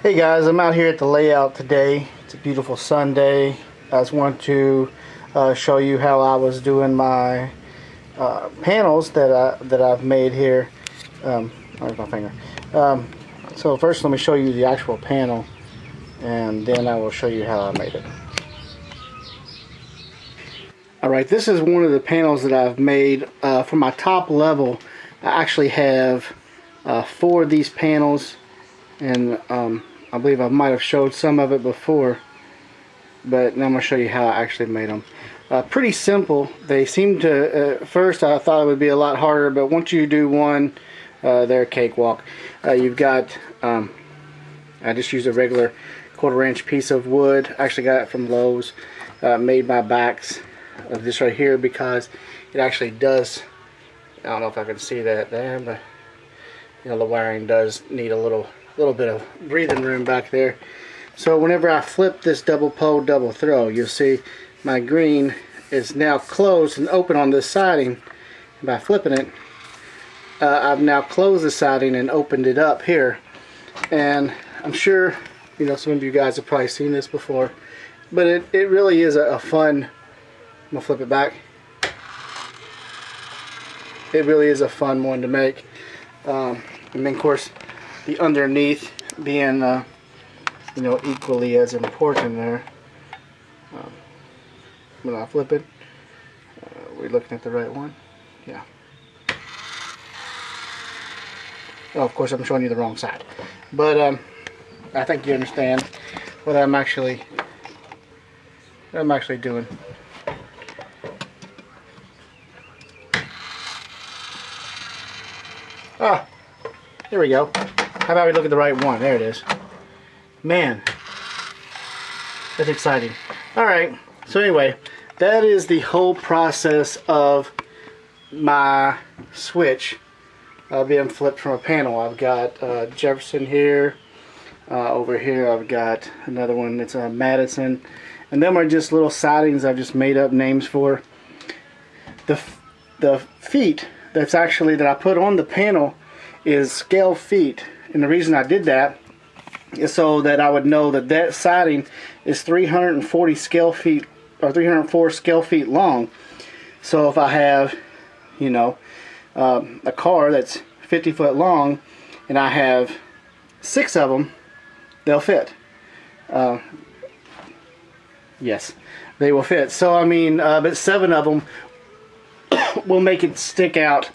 Hey guys, I'm out here at the layout today. It's a beautiful Sunday. I just want to show you how I was doing my panels that I've made here. Where's my finger? So first let me show you the actual panel, and then I will show you how I made it. Alright, this is one of the panels that I've made. For my top level, I actually have 4 of these panels, and I believe I might have showed some of it before, but now I'm going to show you how I actually made them. Pretty simple. They seem to, at first I thought it would be a lot harder, but once you do one, they're a cakewalk. You've got, I just used a regular 1/4-inch piece of wood. I actually got it from Lowe's. Made my backs of this right here because it actually does, I don't know if I can see that there, but you know, the wiring does need a little bit of breathing room back there. So whenever I flip this double pole double throw, you'll see my green is now closed and open on this siding. And by flipping it, I've now closed the siding and opened it up here. And I'm sure, you know, some of you guys have probably seen this before, but it really is a fun, I'm gonna flip it back. It really is a fun one to make. And then of course the underneath being you know, equally as important there. When I flip it, we're looking at the right one. Yeah. Oh, of course I'm showing you the wrong side, but I think you understand what I'm actually doing. Ah, here we go. How about we look at the right one? There it is. Man, that's exciting. Alright, so anyway, that is the whole process of my switch being flipped from a panel. I've got Jefferson here. Over here I've got another one that's Madison. And them are just little sidings I've just made up names for. The feet that's actually that I put on the panel is scale feet. And the reason I did that is so that I would know that that siding is 340 scale feet or 304 scale feet long. So if I have, you know, a car that's 50 foot long and I have 6 of them, they'll fit. Yes, they will fit. So I mean, but 7 of them will make it stick out,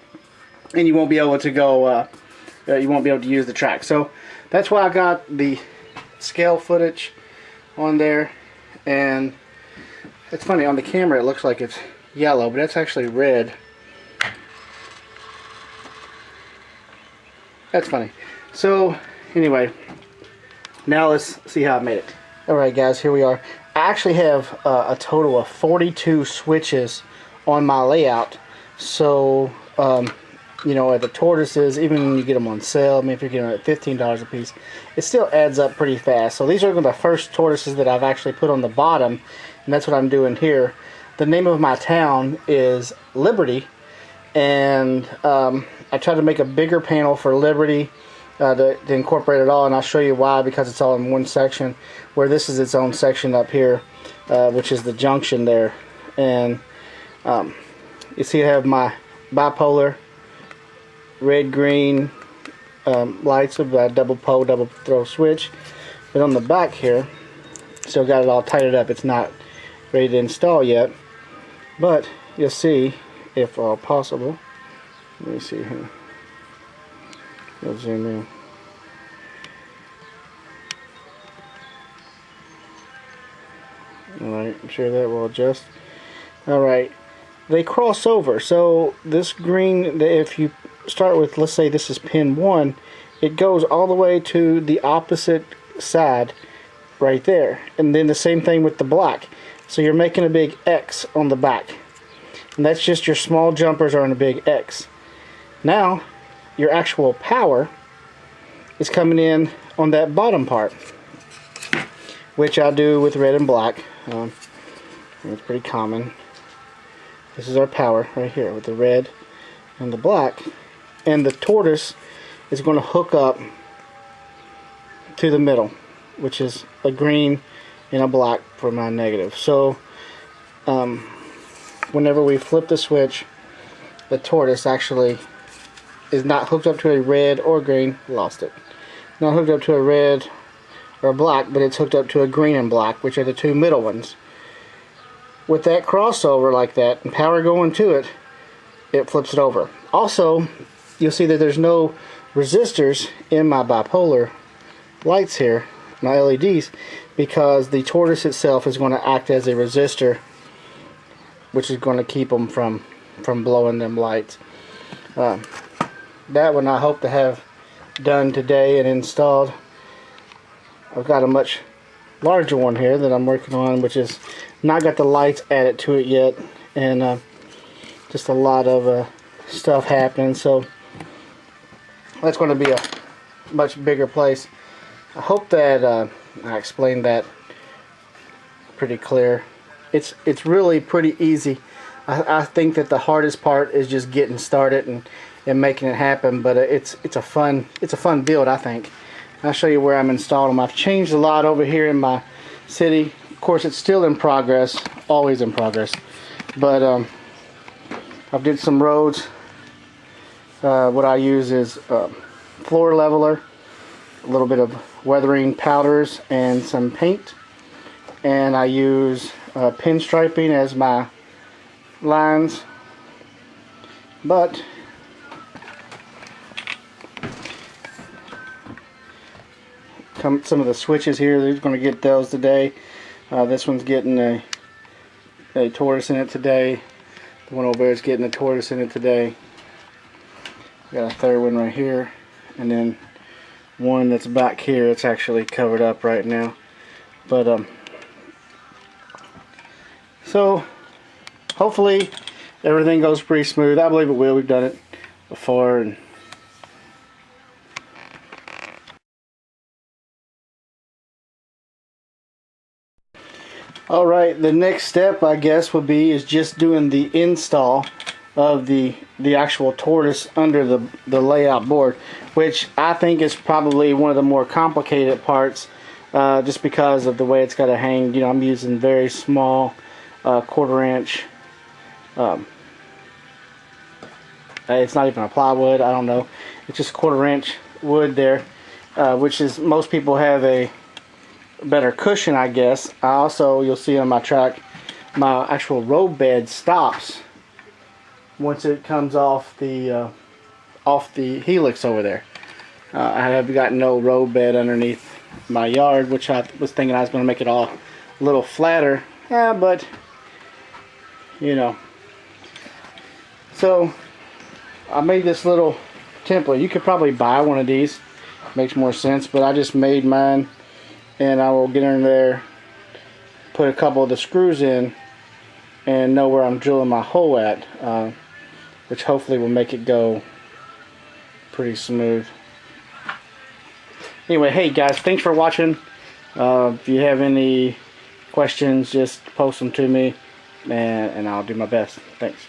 and you won't be able to go. You won't be able to use the track. So that's why I got the scale footage on there. And it's funny, on the camera it looks like it's yellow, but it's actually red. That's funny. So anyway, now let's see how I made it. Alright guys, here we are. I actually have a total of 42 switches on my layout. So you know, at the Tortoises, even when you get them on sale, I mean, if you're getting them at $15 a piece, it still adds up pretty fast. So these are the first Tortoises that I've actually put on the bottom, and that's what I'm doing here. The name of my town is Liberty, and I tried to make a bigger panel for Liberty to incorporate it all, and I'll show you why, because it's all in one section, where this is its own section up here, which is the junction there. And you see I have my bipolar red green lights with a double pole double throw switch, but on the back here still got it all tightened up. It's not ready to install yet, but you'll see, if all possible, let me see here, I'll zoom in. Alright, I'm sure that will adjust. Alright, they cross over, so this green, if you start with, let's say this is pin 1, it goes all the way to the opposite side right there. And then the same thing with the black. So you're making a big X on the back. And that's just your small jumpers are in a big X. Now, your actual power is coming in on that bottom part, which I do with red and black. It's pretty common. This is our power right here with the red and the black. And the Tortoise is going to hook up to the middle, which is a green and a black for my negative. So whenever we flip the switch, the Tortoise actually is not hooked up to a red or green. Lost it. Not hooked up to a red or black, but it's hooked up to a green and black, which are the two middle ones. With that crossover like that and power going to it, it flips it over. Also, you'll see that there's no resistors in my bipolar lights here, my LEDs, because the Tortoise itself is going to act as a resistor, which is going to keep them from blowing them lights. That one I hope to have done today and installed. I've got a much larger one here that I'm working on, which is not got the lights added to it yet, and just a lot of stuff happening, so that's going to be a much bigger place. I hope that I explained that pretty clear. It's really pretty easy. I think that the hardest part is just getting started and making it happen, but it's a fun build, I think. I'll show you where I'm installing them. I've changed a lot over here in my city. Of course, it's still in progress, always in progress, but I've did some roads. What I use is floor leveler, a little bit of weathering powders, and some paint. And I use pinstriping as my lines. But some of the switches here, they're going to get those today. This one's getting a Tortoise in it today. The one over there is getting a Tortoise in it today. Got a third one right here, and then one that's back here. It's actually covered up right now, but so hopefully everything goes pretty smooth. I believe it will. We've done it before, and alright, the next step I guess would be is just doing the install of the actual Tortoise under the layout board, which I think is probably one of the more complicated parts, just because of the way it's got to hang. You know, I'm using very small 1/4 inch. It's not even a plywood. I don't know. It's just 1/4 inch wood there, which is, most people have a better cushion, I guess. I also, you'll see on my track, my actual road bed stops once it comes off the helix over there. I have got no road bed underneath my yard, which I was thinking I was going to make it all a little flatter. Yeah, but you know. So I made this little template. You could probably buy one of these. Makes more sense, but I just made mine, and I will get in there, put a couple of the screws in, and know where I'm drilling my hole at, which hopefully will make it go pretty smooth. Anyway, hey guys, thanks for watching. If you have any questions, just post them to me, and I'll do my best. Thanks.